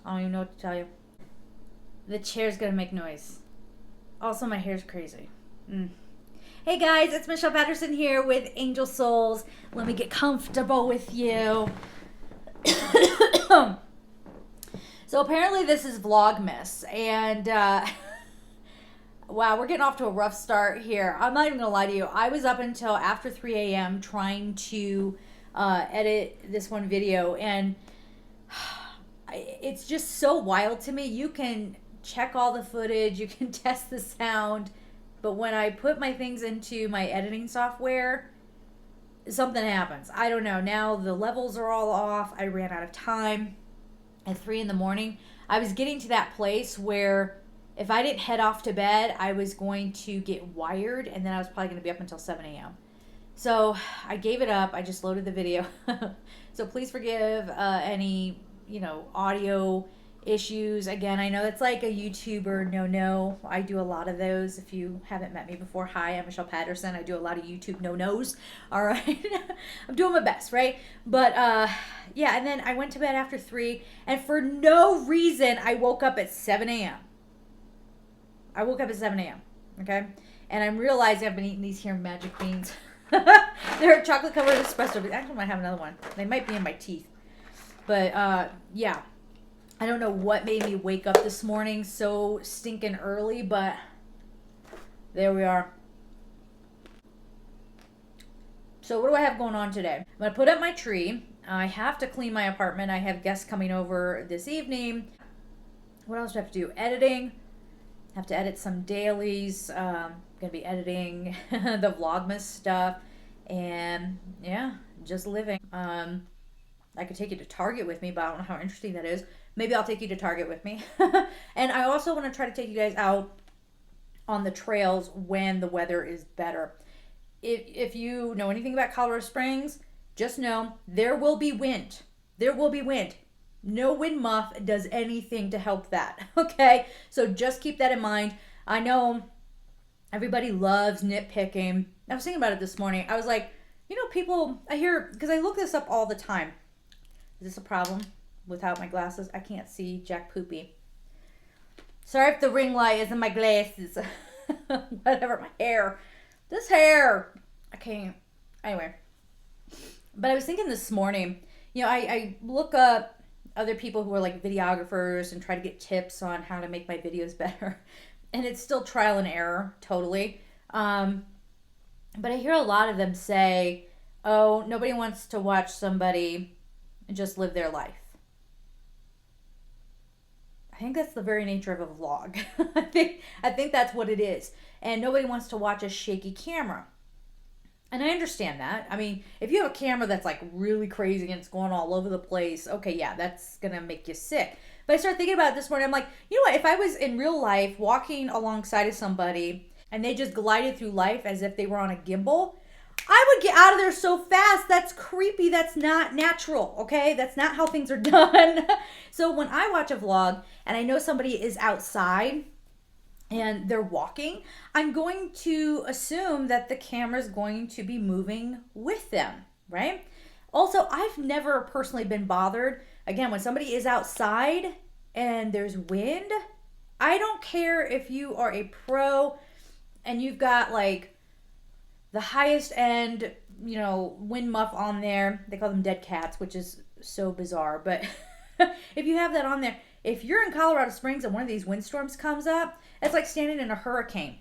I don't even know what to tell you. The chair's gonna make noise. Also, my hair's crazy. Hey guys, it's Michelle Patterson here with Angel Souls. Let me get comfortable with you. So apparently this is Vlogmas, and wow, we're getting off to a rough start here. I'm not even gonna lie to you. I was up until after 3 a.m. trying to edit this one video, and it's just so wild to me. You can check all the footage, you can test the sound, but when I put my things into my editing software, something happens. I don't know. Now the levels are all off. I ran out of time at 3 in the morning. I was getting to that place where if I didn't head off to bed, I was going to get wired, and then I was probably going to be up until 7 a.m. So I gave it up. I just loaded the video. So please forgive any, audio issues. Again, I know it's like a YouTuber no. I do a lot of those. If you haven't met me before, hi, I'm Michelle Patterson. I do a lot of YouTube no-nos. All right. I'm doing my best, right? But yeah, and then I went to bed after 3, and for no reason, I woke up at 7 a.m. I woke up at 7 a.m. Okay? And I'm realizing I've been eating these here magic beans. They're chocolate covered espresso beans. Actually, I might have another one. They might be in my teeth. But yeah. I don't know what made me wake up this morning so stinking early, but there we are. So what do I have going on today? I'm going to put up my tree. I have to clean my apartment. I have guests coming over this evening. What else do I have to do? Editing. I have to edit some dailies. I'm going to be editing the Vlogmas stuff. And yeah, just living. I could take you to Target with me, but I don't know how interesting that is. Maybe I'll take you to Target with me. And I also want to try to take you guys out on the trails when the weather is better. If you know anything about Colorado Springs, just know there will be wind. There will be wind. No wind muff does anything to help that. Okay? So just keep that in mind. I know everybody loves nitpicking. I was thinking about it this morning. I was like, people, I hear, because I look this up all the time. Is this a problem? Without my glasses, I can't see Jack Poopy. Sorry if the ring light is in my glasses. Whatever, my hair. This hair. I can't. Anyway. But I was thinking this morning, I look up other people who are like videographers and try to get tips on how to make my videos better. And it's still trial and error, totally. But I hear a lot of them say, oh, nobody wants to watch somebody just live their life. I think that's the very nature of a vlog. I think that's what it is. And nobody wants to watch a shaky camera. And I understand that. I mean, if you have a camera that's like really crazy and it's going all over the place, okay, yeah, that's going to make you sick. But I started thinking about it this morning. I'm like, you know what? If I was in real life walking alongside of somebody and they just glided through life as if they were on a gimbal, I would get out of there so fast. That's creepy. That's not natural, okay? That's not how things are done. So when I watch a vlog and I know somebody is outside and they're walking, I'm going to assume that the camera's going to be moving with them, right? Also, I've never personally been bothered. Again, when somebody is outside and there's wind, I don't care if you are a pro and you've got like the highest end, wind muff on there. They call them dead cats, which is so bizarre. But if you have that on there, if you're in Colorado Springs and one of these windstorms comes up, it's like standing in a hurricane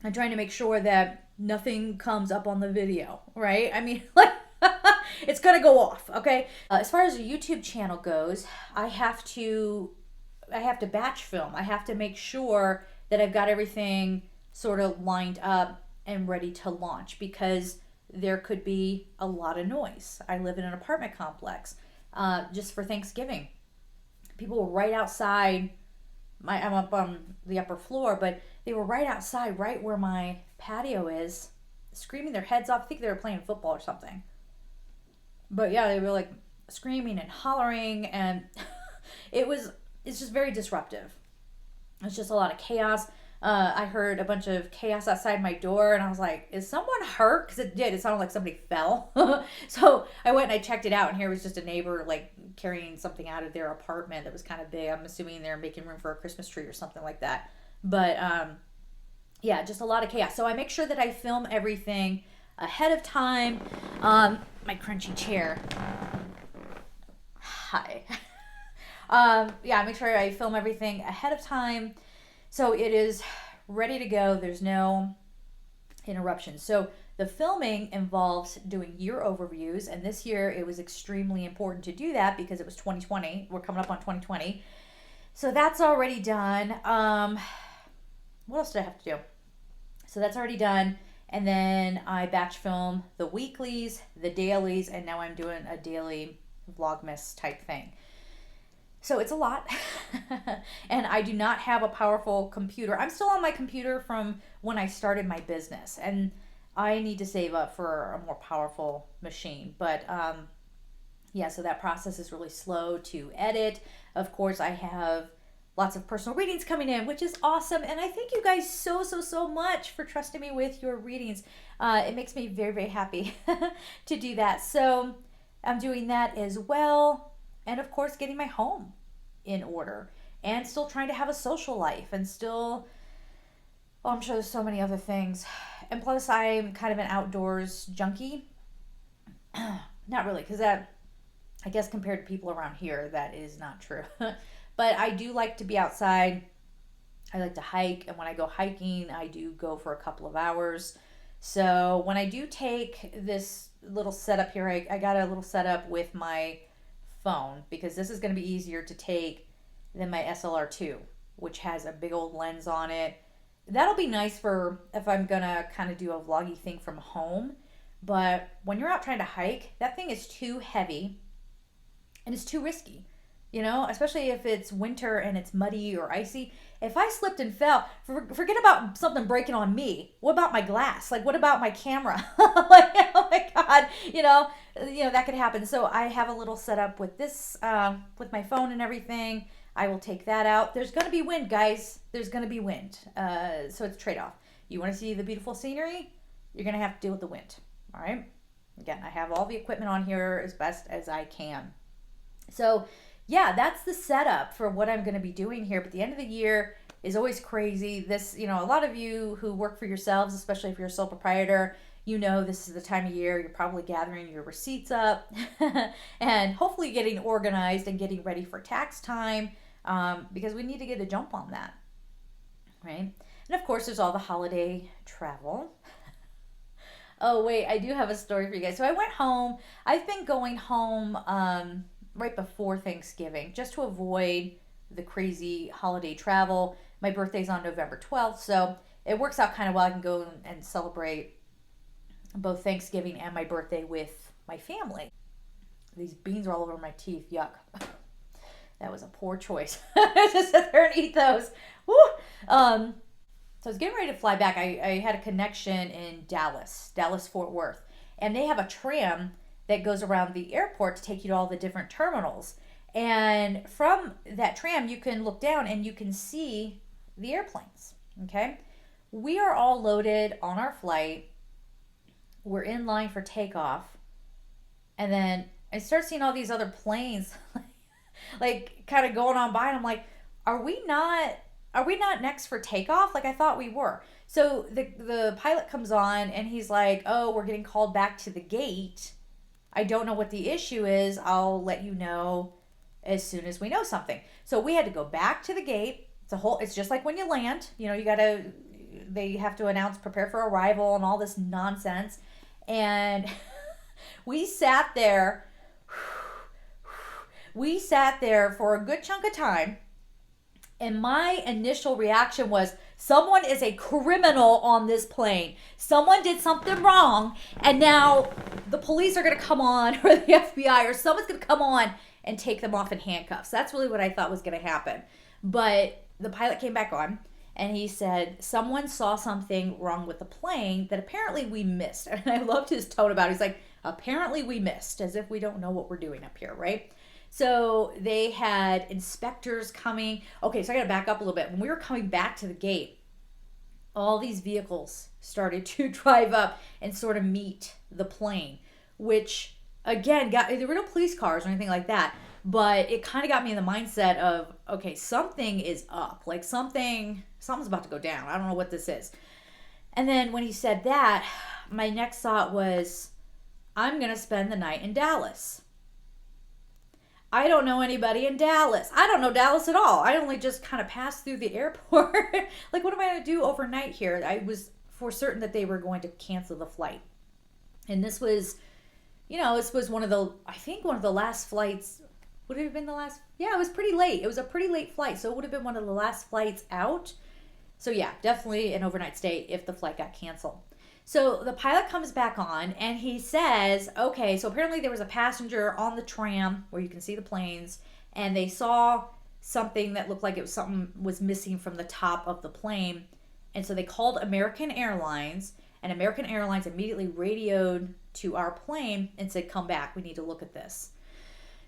and trying to make sure that nothing comes up on the video, right? I mean, like, it's going to go off, okay? As far as a YouTube channel goes, I have to batch film. I have to make sure that I've got everything sort of lined up and ready to launch, because there could be a lot of noise. I live in an apartment complex. Just for Thanksgiving, people were right outside. I'm up on the upper floor, but they were right outside, right where my patio is, screaming their heads off. I think they were playing football or something. But yeah, they were like screaming and hollering, and it's just very disruptive. It's just a lot of chaos. I heard a bunch of chaos outside my door, and I was like, is someone hurt? Because it did. It sounded like somebody fell. So I went and I checked it out, and here was just a neighbor like carrying something out of their apartment that was kind of big. I'm assuming they're making room for a Christmas tree or something like that. But yeah, just a lot of chaos. So I make sure that I film everything ahead of time. My crunchy chair. Hi. Yeah, I make sure I film everything ahead of time so it is ready to go. There's no interruptions. So the filming involves doing year overviews, and this year it was extremely important to do that because it was 2020. We're coming up on 2020. So that's already done. What else did I have to do? So that's already done. And then I batch film the weeklies, the dailies, and now I'm doing a daily Vlogmas type thing. So it's a lot. And I do not have a powerful computer. I'm still on my computer from when I started my business, and I need to save up for a more powerful machine. But yeah, so that process is really slow to edit. Of course, I have lots of personal readings coming in, which is awesome. And I thank you guys so much for trusting me with your readings. It makes me very happy to do that. So I'm doing that as well. And of course, getting my home in order and still trying to have a social life and still, oh, I'm sure there's so many other things. And plus, I'm kind of an outdoors junkie. Not really, because that, I guess compared to people around here, that is not true. But I do like to be outside. I like to hike. And when I go hiking, I do go for a couple of hours. So when I do take this little setup here, I got a little setup with my phone because this is going to be easier to take than my SLR2, which has a big old lens on it. That'll be nice for if I'm going to kind of do a vloggy thing from home. But when you're out trying to hike, that thing is too heavy and it's too risky. You know, especially if it's winter and it's muddy or icy. If I slipped and fell, forget about something breaking on me. What about my glass? Like, what about my camera? Like, oh my God, you know, that could happen. So I have a little setup with this, with my phone and everything. I will take that out. There's going to be wind, guys. There's going to be wind. So it's a trade-off. You want to see the beautiful scenery? You're going to have to deal with the wind. All right. Again, I have all the equipment on here as best as I can. So yeah, that's the setup for what I'm going to be doing here. But the end of the year is always crazy. This, a lot of you who work for yourselves, especially if you're a sole proprietor, this is the time of year you're probably gathering your receipts up and hopefully getting organized and getting ready for tax time because we need to get a jump on that, right? And of course, there's all the holiday travel. Oh, wait, I do have a story for you guys. So I went home. I've been going home right before Thanksgiving just to avoid the crazy holiday travel. My birthday's on November 12th, so it works out kind of well. I can go and celebrate both Thanksgiving and my birthday with my family. These beans are all over my teeth. Yuck. That was a poor choice. Just sit there and eat those. Woo! So I was getting ready to fly back. I had a connection in Dallas, Fort Worth, and they have a tram that goes around the airport to take you to all the different terminals. And from that tram, you can look down and you can see the airplanes, okay? We are all loaded on our flight. We're in line for takeoff. And then I start seeing all these other planes like kind of going on by. And I'm like, are we not next for takeoff? Like I thought we were. So the pilot comes on and he's like, oh, we're getting called back to the gate. I don't know what the issue is. I'll let you know as soon as we know something. So we had to go back to the gate. It's just like when you land, they have to announce prepare for arrival and all this nonsense. And we sat there for a good chunk of time. And my initial reaction was, someone is a criminal on this plane. Someone did something wrong. And now the police are going to come on, or the FBI, or someone's going to come on and take them off in handcuffs. That's really what I thought was going to happen. But the pilot came back on and he said, someone saw something wrong with the plane that apparently we missed. And I loved his tone about it. He's like, apparently we missed, as if we don't know what we're doing up here, right? So they had inspectors coming. Okay, so I got to back up a little bit. When we were coming back to the gate, all these vehicles started to drive up and sort of meet the plane, which again there were no police cars or anything like that, but it kind of got me in the mindset of, okay, something is up, like something's about to go down. I don't know what this is. And then when he said that, my next thought was, I'm gonna spend the night in Dallas. I don't know anybody in Dallas. I don't know Dallas at all. I only just kind of passed through the airport. Like, what am I going to do overnight here? I was for certain that they were going to cancel the flight. And this was, this was one of the last flights. Would it have been the last? Yeah, it was pretty late. It was a pretty late flight. So it would have been one of the last flights out. So yeah, definitely an overnight stay if the flight got canceled. So the pilot comes back on and he says, okay, so apparently there was a passenger on the tram where you can see the planes, and they saw something that looked like something was missing from the top of the plane. And so they called American Airlines, and American Airlines immediately radioed to our plane and said, come back, we need to look at this.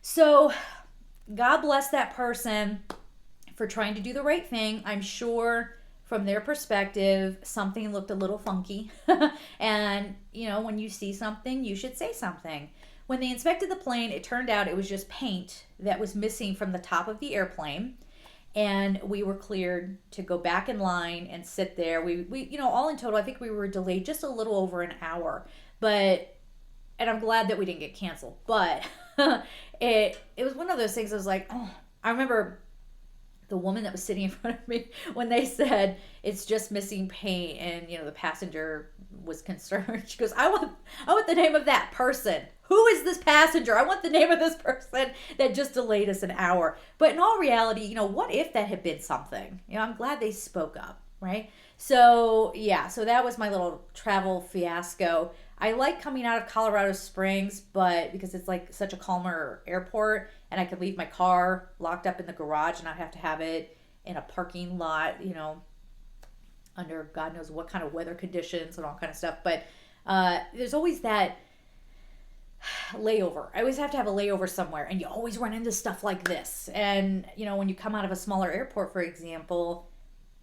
So God bless that person for trying to do the right thing. I'm sure from their perspective, something looked a little funky. And, when you see something, you should say something. When they inspected the plane, it turned out it was just paint that was missing from the top of the airplane. And we were cleared to go back in line and sit there. We all in total, I think we were delayed just a little over an hour. And I'm glad that we didn't get canceled. But it was one of those things I was like, oh, I remember the woman that was sitting in front of me when they said it's just missing paint, and the passenger was concerned. She goes, I want the name of that person. Who is this passenger? I want the name of this person that just delayed us an hour. But in all reality, what if that had been something? I'm glad they spoke up, right? So yeah, so that was my little travel fiasco. I like coming out of Colorado Springs, but because it's like such a calmer airport, and I could leave my car locked up in the garage and not have to have it in a parking lot, under God knows what kind of weather conditions and all kind of stuff. But there's always that layover. I always have to have a layover somewhere, and you always run into stuff like this. And, when you come out of a smaller airport, for example,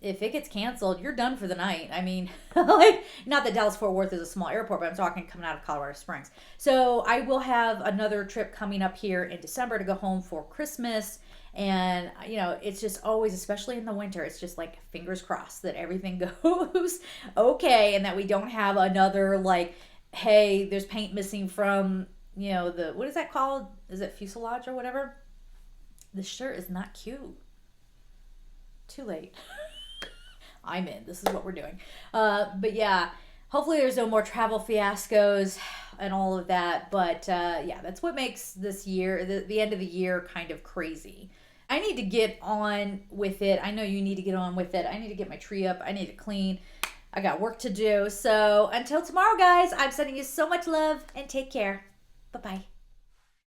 if it gets canceled, you're done for the night. I mean, like, not that Dallas-Fort Worth is a small airport, but I'm talking coming out of Colorado Springs. So I will have another trip coming up here in December to go home for Christmas. And, it's just always, especially in the winter, it's just like fingers crossed that everything goes okay, and that we don't have another, like, hey, there's paint missing from, what is that called? Is it fuselage or whatever? This shirt is not cute. Too late. I'm in. This is what we're doing. But yeah, hopefully there's no more travel fiascos and all of that. But yeah, that's what makes this year, the end of the year, kind of crazy. I need to get on with it. I know you need to get on with it. I need to get my tree up. I need to clean. I got work to do. So until tomorrow, guys, I'm sending you so much love, and take care. Bye-bye.